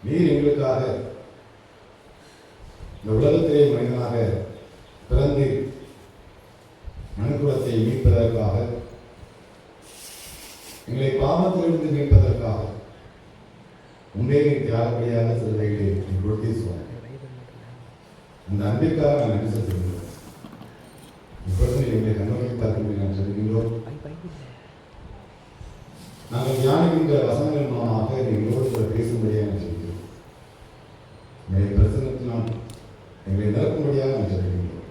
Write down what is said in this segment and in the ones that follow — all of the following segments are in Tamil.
நீர் எங்களுக்காக இந்த உலகத்திலே மனிதனாக பிறந்து மனுக்குலத்தை மீட்பதற்காக, எங்களை பாவத்திலிருந்து மீட்பதற்காக உண்மையை தியாகப்படியாக சிறுவைகளை கொடுத்தே சொன்னார். அந்த அன்பிற்காக நான் நன்றி செலுத்துகிறேன். இப்பொழுது எங்களை கண்ணோக்கி பார்க்கும்படி நான் சொல்லுகின்றோம். நாங்கள் ஞானிக்கின்ற வசனங்கள் மூலமாக எங்களோடு பேசும்படியாக நான் சொல்கிறோம். எங்களை பிரசனத்தினால் எங்களை நிரப்பும்படியாக நான் சொல்கின்றோம்.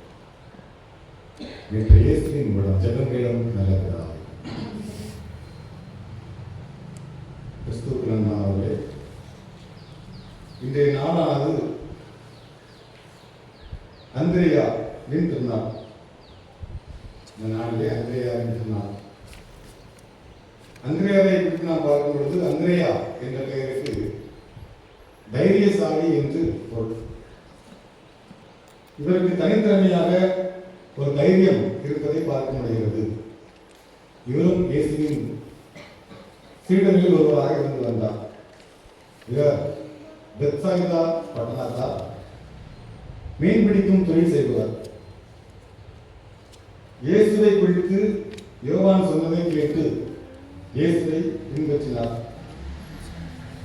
நேற்று இயேசுவின் மூலம் ஜெபங்களிடம் நல்ல பிதாவே. கிறிஸ்துவுக்கு நன்றாகவே இன்றைய நாளானது அந்திரேயா திருநாள். இந்த நாளிலே அந்திரேயா திருநாள். அந்திரேயாவை குறித்து நாம் பார்க்கும் பொழுது அந்திரேயா என்ற பெயருக்கு தைரியசாலி என்று பொருள். இவருக்கு தனித்திறமையாக ஒரு தைரியம் இருப்பதை பார்க்க முடிகிறது. இவரும் இயேசுவின் சீடர்களில் ஒருவராக இருந்து வந்தார். இவர் பெத்சாயிதா பட்டணத்தார், மீன்பிடிக்கும் தொழில் செய்வார். இயேசுவை குறித்து யோவான் சொன்னதை கேட்டு இயேசுவை பின்பற்றினார்.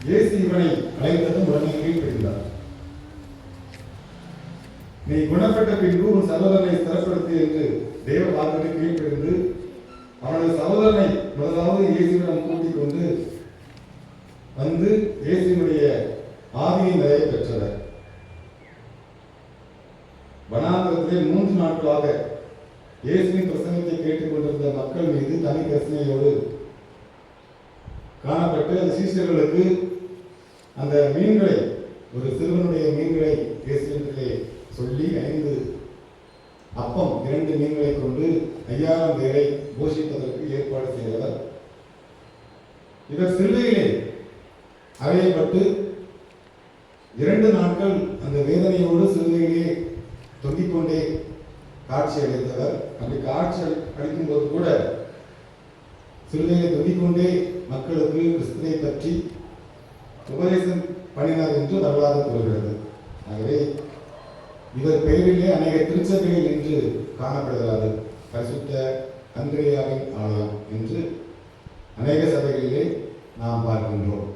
இயேசு இவனை அழைத்ததும் உடனே கீழ்ப்படிந்தார். நீ குணப்பட்ட பின்பு உன் சகோதரனை ஸ்திரப்படுத்து என்று தேவ வார்த்தையை கீழ்ப்படிந்து அவனது சகோதரனை முதலாவது இயேசுவிடம் கூட்டிக் கொண்டு வந்து இயேசுவினுடைய ஆவியின் நிறைய பெற்றவர். வனாந்தரத்திலே 3 நாட்களாக இயேசுவின் பிரசங்கத்தை கேட்டுக் கொண்டிருந்த மக்கள் மீது தனி கருணையோடு காணப்பட்டு அந்த சீஷர்களுக்கு அந்த மீன்களை, ஒரு சிறுவனுடைய மீன்களை இயேசுவிலே சொல்லி 5 அப்பம் 2 மீன்களை கொண்டு 5000 பேரை போஷிப்பதற்கு ஏற்பாடு செய்தவர். இவர் சிலுவையிலே அறையப்பட்டு 2 நாட்கள் அந்த வேதனையோடு சிலுவையிலே தொங்கிக் கொண்டே காட்சி அளித்தவர். அப்படி காட்சி அளிக்கும் போது கூட சிலுவையை தொங்கிக் கொண்டே மக்களுக்கு கிறிஸ்துவை பற்றி உபதேசம் பண்ணினார் என்று வரலாறு கூறுகிறது. ஆகவே இவர் பெயரிலே அநேக திருச்சபைகள் என்று காணப்படுகிறது. பரிசுத்த அந்திரேயாவின் ஆலயம் என்று அநேக சபைகளிலே நாம் பார்க்கின்றோம்.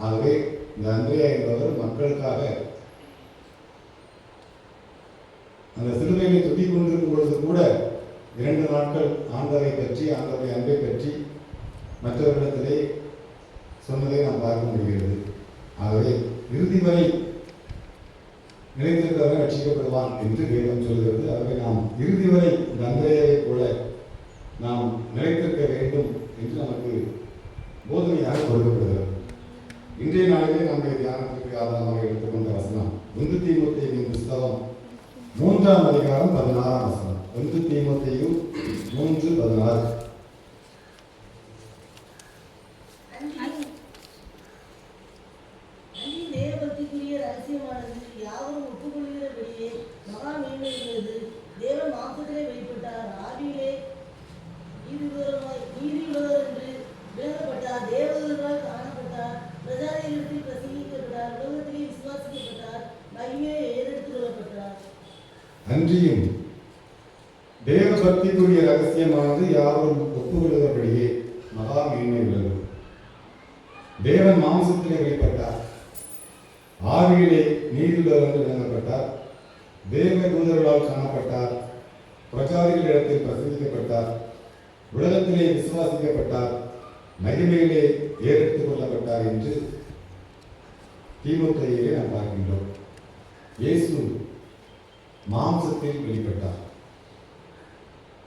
ஆகவே இந்த அந்திரேயா என்பவர் மக்களுக்காக அந்த சிலுவையை துதிக் கொண்டிருக்கும் பொழுது கூட 2 நாட்கள் ஆண்டவரை பற்றி, ஆண்டவரை அன்பை பற்றி மற்றவர்களிடத்திலே சொன்னதை நாம் பார்க்க முடிகிறது. ஆகவே இறுதி வரை நிலைத்திருக்கிறவரை ரட்சிக்கப்படுவான் என்று வேதம் சொல்கிறது. ஆகவே நாம் இறுதி வரை இந்த அந்திரேயாவை போல நாம் நிலைத்திருக்க வேண்டும் என்று நமக்கு போதனையாக கொடுக்கப்படுகிறது. இன்றைய நாளிலே நம்முடைய தியானத்திற்கு ஆதாரமாக எடுத்துக்கொண்ட வசனம் 1 தீமோத்தேயுவின் புஸ்தகம் 3ஆம் அதிகாரம் 16ஆம் வசனம். 1 தீமோத்தேயு 3:16. அன்றியும் தேவ பக்திக்குரிய ரகசியமானது யாரும் ஒப்புக்கொள்ளுகிறபடியே மகா மேன்மை உள்ளது. தேவன் மாம்சத்திலே வெளிப்பட்டார், ஆவியிலே நீதியுள்ளவர் என்று விளங்கப்பட்டார், தேவ தூதர்களால் காணப்பட்டார், பிரஜாதிகளிடத்தில் பிரசங்கிக்கப்பட்டார், உலகத்திலே விசுவாசிக்கப்பட்டார், மகிமையிலே ஏறெடுத்துக் கொள்ளப்பட்டார் என்று தீமோத்தேயுவிலே நாம் பார்க்கின்றோம். இயேசு மாம்சத்தில் வெளிப்பட்டார்.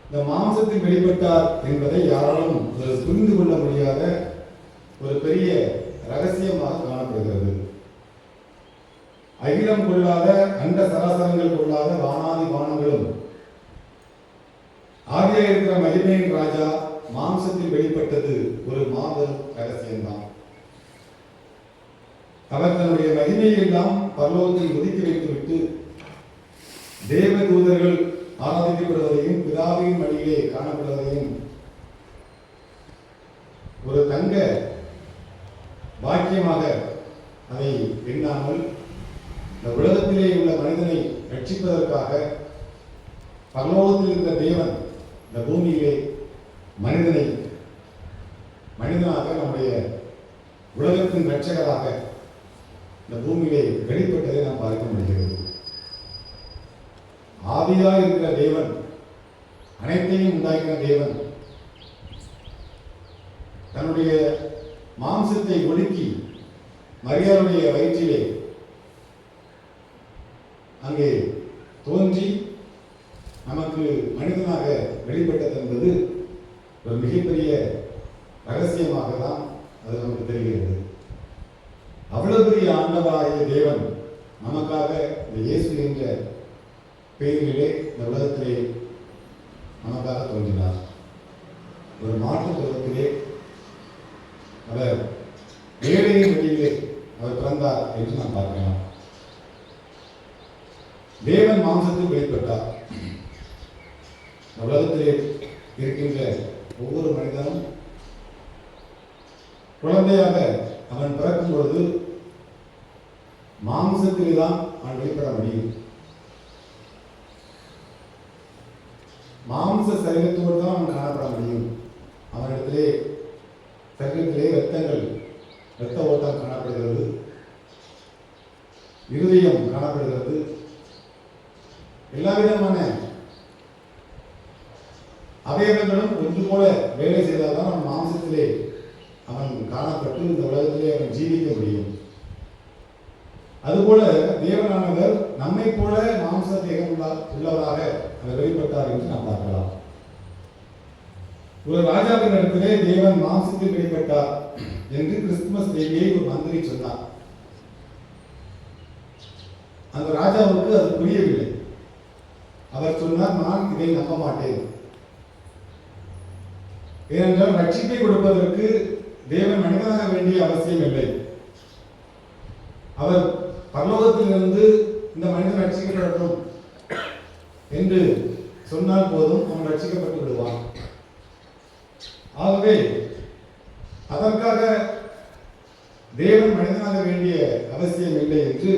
இந்த மாம்சத்தில் வெளிப்பட்டார் என்பதை யாராலும் புரிந்து கொள்ள முடியாத ஒரு பெரிய ரகசியமாக காணப்படுகிறது. அகிலம் கொள்ளாத, அண்ட சராசரங்கள் கொள்ளாத வானாதி வானங்களும் ஆகிய இருக்கிற மகிமையின் ராஜா மாம்சத்தில் வெளிப்பட்டது ஒரு மாபெரும் ரகசியம்தான். அவர் தன்னுடைய மகிமையை எல்லாம் பரலோகத்தில் ஒதுக்கி வைத்துவிட்டு தேவ தூதர்கள் ஆராதிக்கப்படுவதையும் பிதாவின் வழியிலே காணப்படுவதையும் ஒரு தங்க பாக்கியமாக அதை எண்ணாமல் இந்த உலகத்திலே உள்ள மனிதனை ரட்சிப்பதற்காக பரலோகத்தில் இருந்த தேவன் இந்த பூமியிலே மனிதனாக நம்முடைய உலகத்தின் இரட்சகராக இந்த பூமியிலே வெளிப்பட்டதை நாம் பார்க்க முடிகிறது. ஆதியாக இருக்கிற தேவன், அனைத்தையும் உண்டாக்கின தேவன் தன்னுடைய மாம்சத்தை ஒடுக்கி மரியாளுடைய வயிற்றிலே அங்கே தோன்றி நமக்கு மனிதனாக வெளிப்பட்டது என்பது ஒரு மிகப்பெரிய ரகசியமாக தான் அது நமக்கு தெரிகிறது. அவ்வளவு பெரிய ஆண்டவராகிய தேவன் நமக்காக இந்த இயேசு என்ற பெயரிலே இந்த உலகத்திலே நமக்காக தோன்றினார். ஒரு மாற்று உலகத்திலே அவர் ஏழையின் வழியிலே அவர் பிறந்தார் என்று நாம் பார்க்கலாம். தேவன் மாம்சத்தில் வெளிப்பட்டார். உலகத்திலே இருக்கின்ற ஒவ்வொரு மனிதனும் குழந்தையாக அவன் பிறக்கும் பொழுது மாம்சத்திலே தான் அவன் வெளிப்பட முடியும். மாம்ச சரீரத்தோடு தான் அவன் காணப்பட முடியும். அவனிடத்திலே சரீரத்திலே இரத்த ஓட்டம் காணப்படுகிறது, இருதயம் காணப்படுகிறது. எல்லா விதமான அவயவங்களும் ஒன்று போல வேலை செய்தால்தான் அவன் மாம்சத்திலே அவன் காணப்பட்டு இந்த உலகத்திலே அவன் ஜீவிக்க முடியும். அதுபோல தேவனானவர் நம்மை போல மாம்ச தேகம் உள்ளவராக அவர் வெளிப்பட்டார் என்று நாம் பார்க்கலாம். ஒரு ராஜாவின் இடத்திலே தேவன் மாம்சத்தில் வெளிப்பட்டார் என்று கிறிஸ்துமஸ் தேதியை ஒரு மந்திரி சொன்னார். அந்த ராஜாவுக்கு அது புரியவில்லை. அவர் சொன்னார், நான் இதை நம்ப மாட்டேன். ஏனென்றால் ரட்சிப்பை கொடுப்பதற்கு தேவன் மனிதனாக வேண்டிய அவசியம் இல்லை. அவர் பரலோகத்திலிருந்து இந்த மனிதன் ரட்சிக்கப்படட்டும் என்று சொன்னால் போதும், அவன் ரட்சிக்கப்பட்டு விடுவான். ஆகவே அதற்காக தேவன் மனிதனாக வேண்டிய அவசியம் இல்லை என்று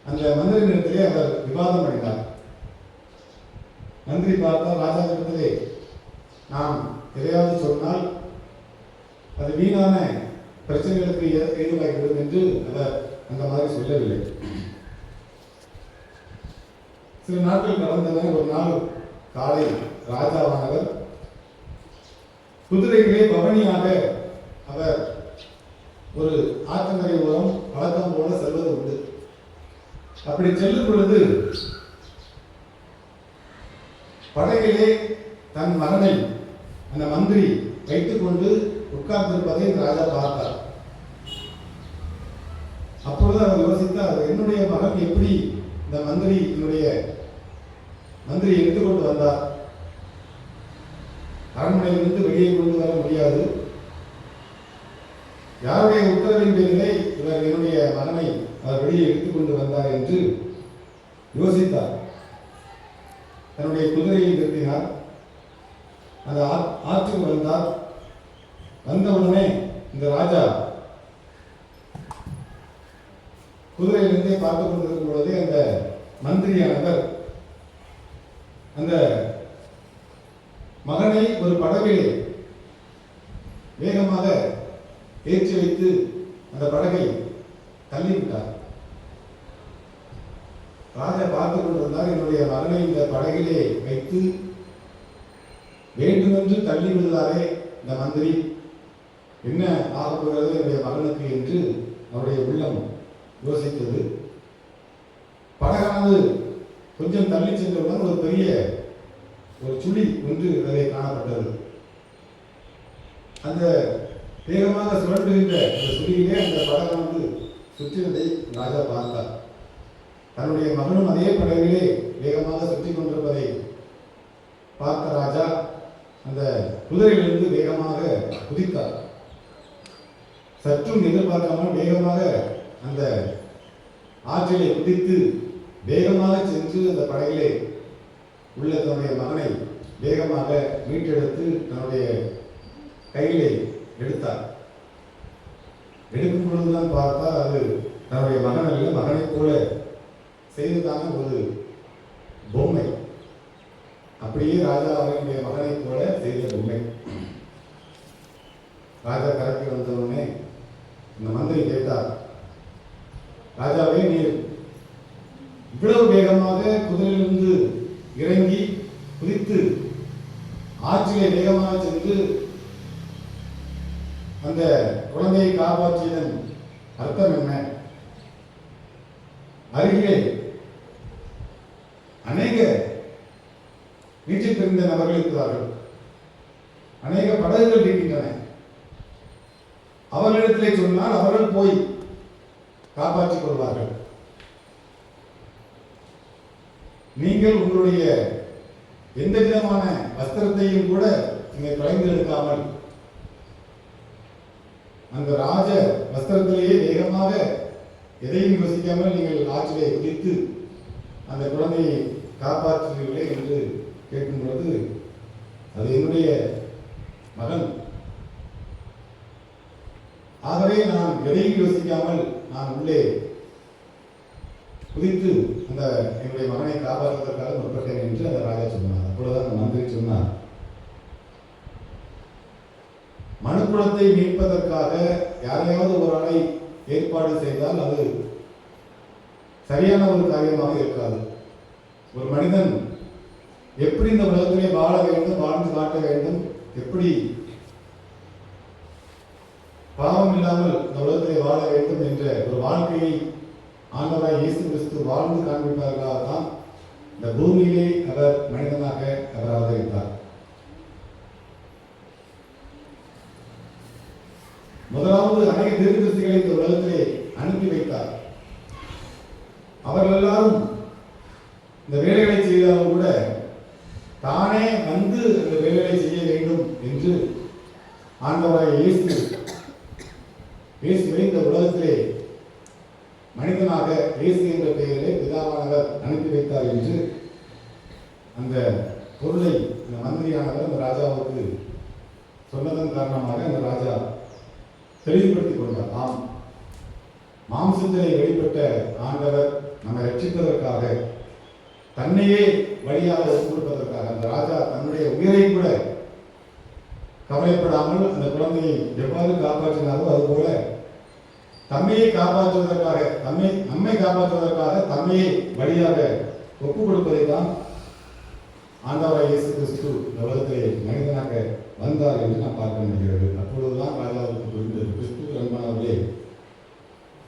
அந்த மந்திரியிடத்திலே அவர் விவாதம் பண்ணினார். மந்திரி பார்த்தால் ராஜாவிடத்திலே நாம் எதையாவது சொன்னால் அது வீணான பிரச்சனைகளுக்கு ஏதுவாகிறது என்று அவர் அந்த மாதிரி சொல்லவில்லை. சில நாட்கள் கடந்தன. ஒரு நாள் காலை ராஜாவானவர் குதிரைகளே பவனியாக அவர் ஒரு ஆற்றங்கரை ஓரம் வழக்கம் போல செல்வது உண்டு. அப்படி செல்லும் பொழுது படகிலே தன் மகனை அந்த மந்திரி வைத்துக் கொண்டு உட்கார்ந்திருப்பதை ராஜா பார்த்தார். அப்பொழுது அவர் யோசித்தார், என்னுடைய மகன் எப்படி இந்த மந்திரி எடுத்துக்கொண்டு வந்தார்? அரண்மனையிலிருந்து வெளியே கொண்டு வர முடியாது. யாருடைய உத்தரவின் பேரிலே இவர் என்னுடைய மகனை அவர் வெளியே எடுத்துக்கொண்டு வந்தார் என்று யோசித்தார். தன்னுடைய குதிரையை நிறுத்தினார். அந்த ஆற்றுக்கு வந்தார். வந்தவுடனே இந்த ராஜா குதிரையிலிருந்தே பார்த்துக் கொண்டிருக்கும் பொழுதே அந்த மந்திரியானவர் அந்த மகனை ஒரு படகிலே வேகமாக ஏற்றி வைத்து அந்த படகை தள்ளிவிட்டார். ராஜா பார்த்துக் கொண்டிருந்தார். என்னுடைய மகனை இந்த படகிலே வைத்து வேண்டுமென்று தள்ளி விடுதாரே இந்த மந்திரி, என்ன ஆகப்போகிறது என்னுடைய மகனுக்கு என்று அவருடைய உள்ளம் யோசித்தது. படகானது கொஞ்சம் தள்ளி சென்றவுடன் ஒரு பெரிய சுழி ஒன்று அதிலே காணப்பட்டது. அந்த வேகமாக சுழன்றுகின்ற அந்த சுழியிலே அந்த படகானது சுற்றினதை ராஜா பார்த்தார். தன்னுடைய மகனும் அதே படகிலே வேகமாக சுற்றி கொண்டிருப்பதை பார்த்த ராஜா அந்த குதிரையிலிருந்து வேகமாக குதித்தார். சற்றும் எதிர்பார்க்காமல் வேகமாக அந்த ஆற்றிலே குதித்து வேகமாக சென்று அந்த படகிலே உள்ள தன்னுடைய மகனை வேகமாக மீட்டெடுத்து தன்னுடைய கையிலே எடுத்தார். எடுக்கும் பொழுதுதான் பார்த்தா அது தன்னுடைய மகன் அல்ல, மகனைப் போல செய்ததான ஒரு பொம்மை. அப்படியே ராஜா அவனுடைய மகனைப் போல செய்த பொம்மை. ராஜா கரைக்கு வந்தவுடனே இந்த மந்திரி கேட்டார், ராஜாவே, நீர் இவ்வளவு வேகமாக குதிரையிலிருந்து இறங்கி குதித்து ஆற்றிலே வேகமாக சென்று அந்த குழந்தையை காப்பாற்றியதன் அர்த்தம் என்ன? அருகிலே அநேக நீச்சல் தெரிந்த நபர்கள் இருக்கிறார்கள், அநேக படகுகள் இருக்கின்றன. அவர்களிடத்திலே சொன்னால் அவர்கள் போய் காப்பாற்றிக் கொள்வார்கள். நீங்கள் உங்களுடைய எந்த விதமான வஸ்திரத்தையும் கூட நீங்கள் கலைந்து எடுக்காமல் அந்த ராஜ வஸ்திரத்திலேயே வேகமாக எதையும் யோசிக்காமல் நீங்கள் ஆற்றிலே குதித்து அந்த குழந்தையை காப்பாற்றுவீர்களே என்று கேட்கும் பொழுது, அது என்னுடைய மகன், ஆகவே நான் எதையும் யோசிக்காமல் நான் உள்ளே குதித்து அந்த என்னுடைய மகனை காப்பாற்றுவதற்காக முற்பட்டேன் என்று அந்த ராஜா சொன்னார். அப்பொழுதுதான் அந்த மந்திரி சொன்னார், மனுக்குலத்தை மீட்பதற்காக யாரையாவது ஒரு ஆளை ஏற்பாடு செய்தால் அது சரியான ஒரு காரியமாக இருக்காது. ஒரு மனிதன் எப்படி இந்த உலகத்திலே வாழ வேண்டும், வாழ்ந்து காட்ட வேண்டும், எப்படி பாவம் இல்லாமல் இந்த உலகத்திலே வாழ வேண்டும் என்ற ஒரு வாழ்க்கையை ஆண்டவராய் இயேசு கிறிஸ்து வாழ்ந்து காண்பிப்பதற்காக தான் இந்த பூமியிலே அவர் மனிதனாக அவர் அவதரித்தார். முதலாவது அநேக தீர்க்கதரிசிகளை இந்த உலகத்திலே அனுப்பி வைத்தார். அவர்கள் எல்லாரும் இந்த வேலைகளை செய்தாலும் கூட தானே வந்து இந்த வேலைகளை செய்ய வேண்டும் என்று ஆண்டவராய் இயேசுவை இந்த உலகத்திலே மனிதனாக இயேசு என்ற பெயரிலே பிதாவானவர் அனுப்பி வைத்தார் என்று அந்த பொருளை இந்த மந்திரியானவர் அந்த ராஜாவுக்கு சொன்னதன் காரணமாக அந்த ராஜா தெளிவுபடுத்திக் கொண்டார். ஆம், மாம்சத்திலே வெளிப்பட்ட ஆண்டவர் நம்மை ரட்சிப்பதற்காக, தன்னையே வழியாக ஒப்புக் கொடுப்பதற்காக அந்த ராஜா தன்னுடைய உயிரை கூட கவலைப்படாமல் அந்த குழந்தையை எவ்வாறு காப்பாற்றினாரோ அதுபோல தம்மையை காப்பாற்றுவதற்காக, நம்மை காப்பாற்றுவதற்காக தம்மையை வழியாக ஒப்புக் கொடுப்பதை தான் ஆண்டவராய் இயேசு கிறிஸ்து உலகத்திலே மனிதனாக வந்தார் என்று நாம் பார்க்க முடிகிறது. அப்பொழுதுதான் ராஜாவுக்கு புரிந்தது, கிறிஸ்து அன்பானவர்களே,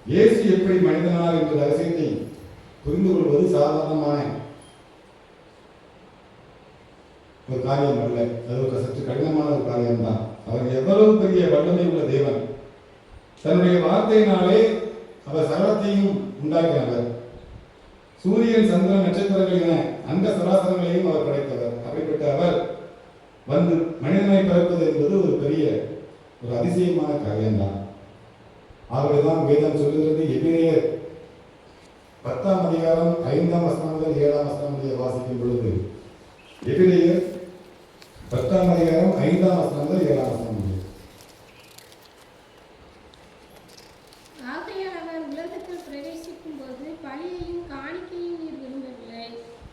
இயேசு எப்படி மனிதனார் என்ற ரகசியத்தை புரிந்து கொள்வது சாதாரணமான ஒரு காரியம் அல்ல. அது ஒரு சற்று கடினமான ஒரு காரியம்தான். அவர் எவ்வளவு பெரிய வல்லமை உள்ள தேவன், தன்னுடைய வார்த்தையினாலே அவர் சகலத்தையும் உண்டாக்கினவர். சூரியன், சந்திரன், நட்சத்திரங்கள் என அந்த சராசரங்களையும் அவர் படைத்தவர். அப்படிப்பட்ட அவர் வந்து மனிதனை பிறப்பது என்பது ஒரு பெரிய ஒரு அதிசயமான காரியம்தான். ஆகவேதான் வேதம் சொல்லுகிறது, எபிரேயர் 10ஆம் அதிகாரம் 5ஆம் வசனம் முதல் 7ஆம் வசனம் முடிய வாசிக்கும் பொழுது, எபிரேயர் 10ஆம் அதிகாரம் 5ஆம் வசனம் முதல் 7ஆம் வசனம் முடிய, ஆகையால் அவர் உலகத்தில் பிரவேசிக்கும் போது பலியையும் காணிக்கையும் நீர் விரும்பவில்லை,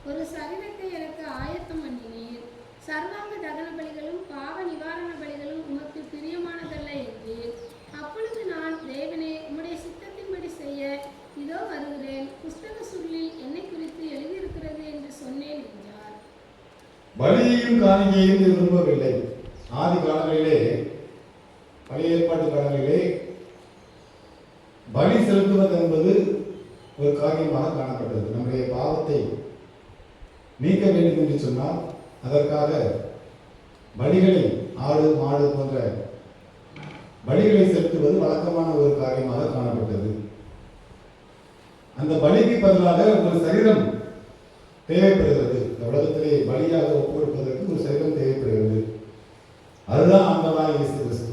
ஒரு சரீரத்தை எனக்கு ஆயத்தம் பண்ணினீர், சர்வாங்க தகன பலிகளும் பாவ நிவாரண பலிகளும் உமக்கு பிரியமானதல்ல என்றீர். அப்பொழுது நான், தேவனே, உம்முடைய சித்தத்தின்படி செய்ய இதோ வருகிறேன், புஸ்தக சுருளில் என்னை குறித்து எழுதியிருக்கிறது என்று சொன்னேன் என்றார். பலியையும் காணிக்கையும் விரும்பவில்லை. ஆதி காலங்களிலே, பழைய ஏற்பாட்டு காலங்களிலே பலி செலுத்துவது என்பது ஒரு காரியமாக காணப்பட்டது. நம்முடைய பாவத்தை நீக்க வேண்டும் என்று சொன்னால் அதற்காக பலிகளை, ஆடு மாடு போன்ற பலிகளை செலுத்துவது வழக்கமான ஒரு காரியமாக காணப்பட்டது. அந்த பலிக்கு பதிலாக ஒரு சரீரம் தேவைப்படுகிறது. இந்த உலகத்திலே பலியாக ஒப்புக்கொடுப்பதற்கு ஒரு சரீரம் தேவைப்படுகிறது. அதுதான் ஆண்டவராகிய இயேசு கிறிஸ்து.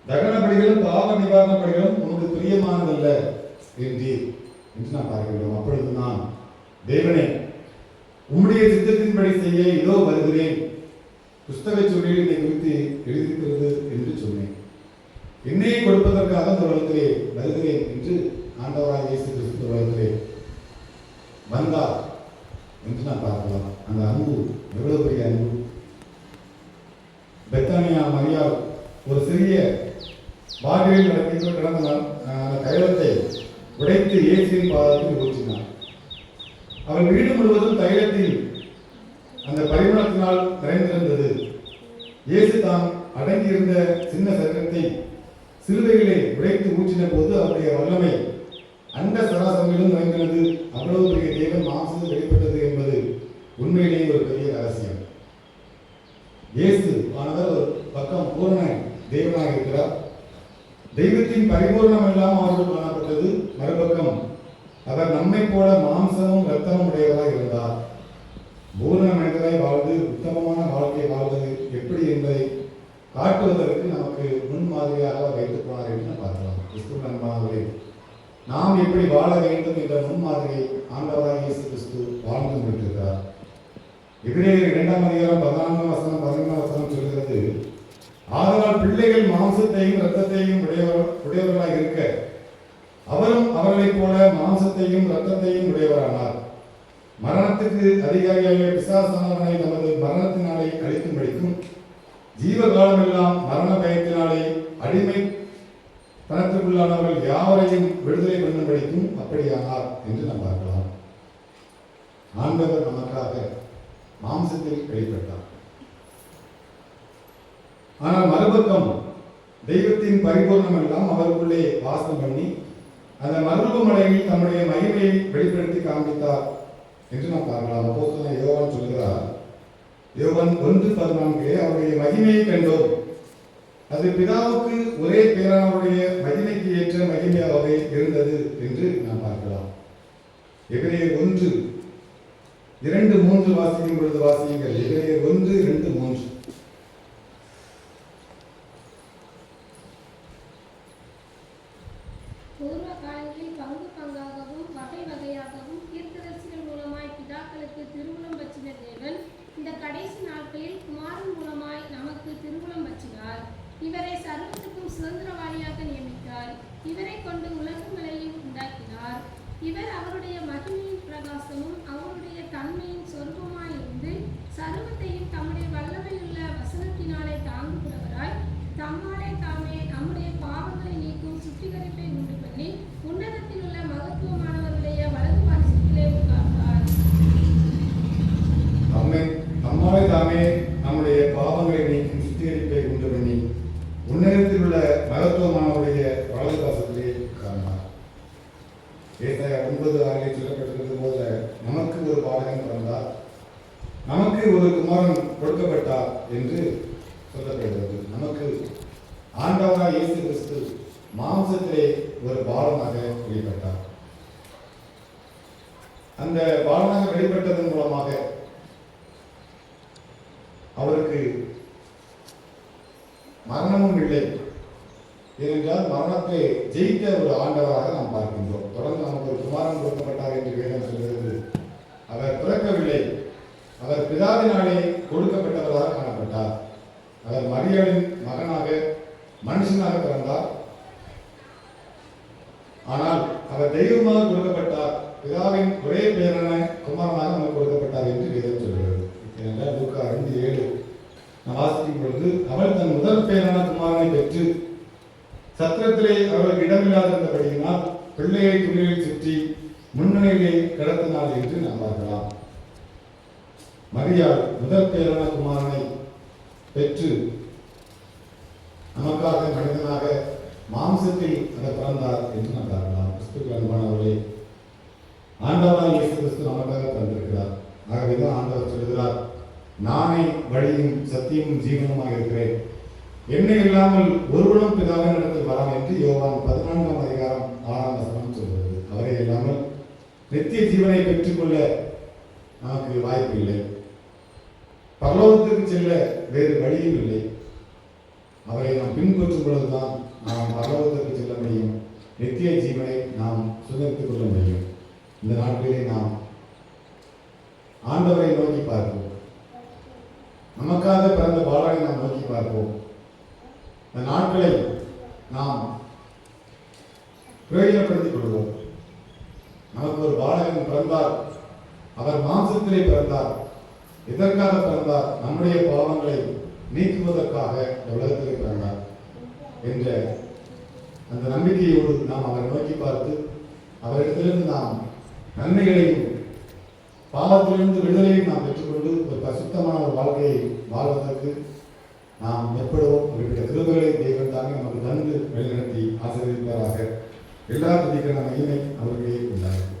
தகன பலிகளும் பாவ நிவாரண பலிகளும் உனக்கு பிரியமானதல்ல என்று நாம் பார்க்கிறோம். அப்பொழுது நான், தேவனே, உம்முடைய சித்தத்தின்படி செய்ய இதோ வருகிறேன், புஸ்தக சுருளில் இதை குறித்து எழுதியிருக்கிறது என்று சொன்னேன். என்னையை கொடுப்பதற்காக இந்த உலகத்திலே வருகிறேன் என்று ஆண்டவராக இயேசு கிறிஸ்து உலகத்திலே வந்தார் என்று நான் பார்க்கலாம். அந்த அன்பு எவ்வளவு பெரிய அன்பு! பெத்தானியா மரியாள் ஒரு சிறிய பாட்டிலில் நடக்கின்ற கிடந்த அந்த தைலத்தை உடைத்து இயேசுவின் பாதத்தில் ஊற்றினார். அவள் வீடு முழுவதும் தைலத்தில் அந்த பரிமளத்தினால் நிறைந்திருந்தது. இயேசு தான் அடங்கியிருந்த சின்ன சரீரத்தை சிலுவையிலே உடைத்து ஊற்றின போது அவருடைய வல்லமை அண்ட சராசரங்களிலும் நிறைந்தது. அவ்வளவு பெரிய தேவன் மாம்சத்தில் வெளிப்பட்டது என்பது உண்மையிலேயே ஒரு பெரிய ரகசியம். இயேசு ஆனவர் ஒரு பக்கம் பூரண தேவனாக இருக்கிறார். தெய்வத்தின் பரிபூர்ணம் எல்லாம் அவர்கள் காணப்பட்டது. மறுபக்கம் அவர் நம்மை போல மாம்சமும் இரத்தமும் உடையவராக இருந்தார். பூரண மனிதராய் வாழ்ந்து உத்தமமான வாழ்க்கை வாழ்வது எப்படி என்பதை காட்டுவதற்கு நமக்கு முன்மாதிரியாக வைத்துப் போனார் என்று பார்க்கலாம். கிறிஸ்துவ நண்பர்களே, நாம் எப்படி வாழ வேண்டும் என்ற முன்மாதிரியை ஆண்டவராக இயேசு கிறிஸ்து வாழ்ந்து கொண்டிருக்கிறார். எபிரேயர் 2ஆம் அதிகாரம் 14ஆம் வசனம் 15ஆம் வசனம் சொல்கிறது, ஆதலால் பிள்ளைகள் மாம்சத்தையும் இரத்தத்தையும் உடையவர்களாக இருக்க அவரும் அவர்களைப் போல மாம்சத்தையும் இரத்தத்தையும் உடையவரானார். மரணத்துக்கு அதிகாரியாக பிசாசானவனை நமது மரணத்தினாலே அழிக்கும்படிக்கும் ஜீவகாலம் எல்லாம் மரண பயத்தினாலே அடிமை தனத்துக்குள்ளானவர்கள் யாவரையும் விடுதலை பண்ணும்படிக்கும் அப்படியானார் என்று நாம் பார்க்கலாம். ஆண்டவர் நமக்காக மாம்சத்தில் வெளிப்பட்டார். ஆனால் மறுபக்கம் தெய்வத்தின் பரிபூர்ணம் எல்லாம் அவருக்குள்ளே வாசம் பண்ணி அந்த மறுரூபமடையில் தம்முடைய மகிமையை வெளிப்படுத்தி காண்பித்தார் என்று நாம் பார்க்கலாம். அப்போஸ்தலன் யோவான் சொல்கிறார், யோவான் 1:14, அவருடைய மகிமையை கண்டோம், அது பிதாவுக்கு ஒரே பேரானவருடைய மகிமைக்கு ஏற்ற மகிமையாகவே இருந்தது என்று நாம் பார்க்கலாம். எபிரேயர் 1:2-3 வாசிக்கும் பொழுது வாசியுங்கள். எபிரேயர் 1:2-3. பூர்வ காலங்களில் பங்கு பங்காகவும் வகை வகையாகவும் தீர்க்கதரிசிகள் மூலமாய் பிதாக்களுக்கு திருவுளம் பற்றின தேவன் இந்த கடைசி நாட்களில் குமாரன் மூலமாய் நமக்கு திருவுளம் பற்றினார். இவரை சர்வத்துக்கும் சுதந்திரவாளியாக நியமித்தார். இவரை கொண்டு உலகங்களையும் உண்டாக்கினார். இவர் அவருடைய மகிமையின் பிரகாசமும் அவருடைய தன்மையின் சொர்க்கமாயிருந்து சர்வத்தையும் தம்முடைய வல்லமையுள்ள வசனத்தினாலே தாங்குகிறவராய் தம்மாலே தாமே நம்முடைய பாவங்களை நீக்கும் சுத்திகரிப்பை உண்டு பண்ணி உன்னதத்தில் உள்ள மகத்துவமானவருடைய வலது பாரிசத்திலே உட்கார்ந்தார். தம்மாலே தாமே நம்முடைய பாவங்களை நீக்கும் சுத்திகரிப்பை உண்டு பண்ணி உன்னதத்தில் உள்ள மகத்துவமானவருடைய வலது பாரிசத்திலே உட்கார்ந்தார். ஏசாயா 9:6 சொல்லப்பட்டிருக்கிறது போல நமக்கு ஒரு பாலகன் பிறந்தார், நமக்கு ஒரு குமாரன் கொடுக்கப்பட்டார் என்று சொல்லப்படுகிறது. நமக்கு ஆண்டவராக இயேசு கிறிஸ்து மாம்சத்திலே ஒரு பாலனாக வெளிப்பட்டார். அந்த பாலனாக வெளிப்பட்டதன் மூலமாக அவருக்கு மரணமும் இல்லை. ஏனென்றால் மரணத்தை ஜெயித்த ஒரு ஆண்டவராக நாம் பார்க்கின்றோம். தொடர்ந்து நமக்கு ஒரு குமாரன் கொடுக்கப்பட்டார் என்று வேதம் சொல்கிறது. அவர் பிறக்கவில்லை, அவர் பிதாவினாலே கொடுக்கப்பட்டவராக காணப்பட்டார். அவர் மரியாளின் மகனாக மனுஷனாக பிறந்தார். ஆனால் அவர் தெய்வமாக கொடுக்கப்பட்டார். பிதாவின் ஒரே பேரான குமாரனாக நமக்கு கொடுக்கப்பட்டார் என்று வேதம் சொல்கிறது. ஏனென்றால் லூக்கா 2:7 நாம் வாசிக்கும் பொழுது, அவள் தன் முதல் பேரான குமாரனை பெற்று சத்திரத்திலே அவர்களுக்கு இடமில்லாதிருந்தபடியினால் பிள்ளையை துணியில் சுற்றி முன்னணியிலே கிடத்தினாள் என்று நாம் பார்க்கலாம். மரியாள் முதல் பேரான குமாரனை பெற்று நமக்காக மனிதனாக மாம்சத்தில் அவர் பிறந்தார் என்று நாம் பார்க்கலாம். கிறிஸ்துவுக்கு அன்பானவர்களே, ஆண்டவராக இயேசு கிறிஸ்து நமக்காக பிறந்திருக்கிறார். ஆகவேதான் ஆண்டவர் சொல்கிறார், நானே வழியும் சத்தியமும் ஜீவனுமாக இருக்கிறேன், என்னை இல்லாமல் ஒருவனும் பிதாவின் இடத்தில் வரான் என்று யோவான் 14ஆம் அதிகாரம் 6ஆம் வசனம் சொல்கிறது. அவரை இல்லாமல் நித்திய ஜீவனை பெற்றுக்கொள்ள நமக்கு வாய்ப்பு இல்லை. பரலோகத்திற்கு செல்ல வேறு வழியும் இல்லை. அவரை நாம் பின்பற்றும் பொழுதுதான் நாம் பரலோகத்திற்கு செல்ல முடியும், நித்திய ஜீவனை நாம் சுதந்திரித்துக் கொள்ள முடியும். இந்த நாட்களிலே நாம் ஆண்டவரை நோக்கி பார்ப்போம், நமக்காக பிறந்த பாலனை நாம் நோக்கி பார்ப்போம். இந்த நாட்களை நாம் பிரயோஜனப்படுத்திக் கொள்வோம். நமக்கு ஒரு பாலகன் பிறந்தார், அவர் மாம்சத்திலே பிறந்தார். எதற்காக பிறந்தார்? நம்முடைய பாவங்களை நீக்குவதற்காக இந்த உலகத்திலே பிறந்தார் என்ற அந்த நம்பிக்கையோடு நாம் அவரை நோக்கி பார்த்து அவரிடத்திலிருந்து நாம் நன்மைகளையும் பாவத்திலிருந்து விடுதலையும் நாம் பெற்றுக்கொண்டு ஒரு பரிசுத்தமான ஒரு வாழ்க்கையை வாழ்வதற்கு நாம் எப்பொழுதும் குறிப்பிட்ட கிருபைகளை தேவன் தாமே நமக்கு தந்து வழிநடத்தி ஆசீர்வதிப்பாராக. எல்லா துதிக்கான மகிமை அவருக்கே உண்டாகும்.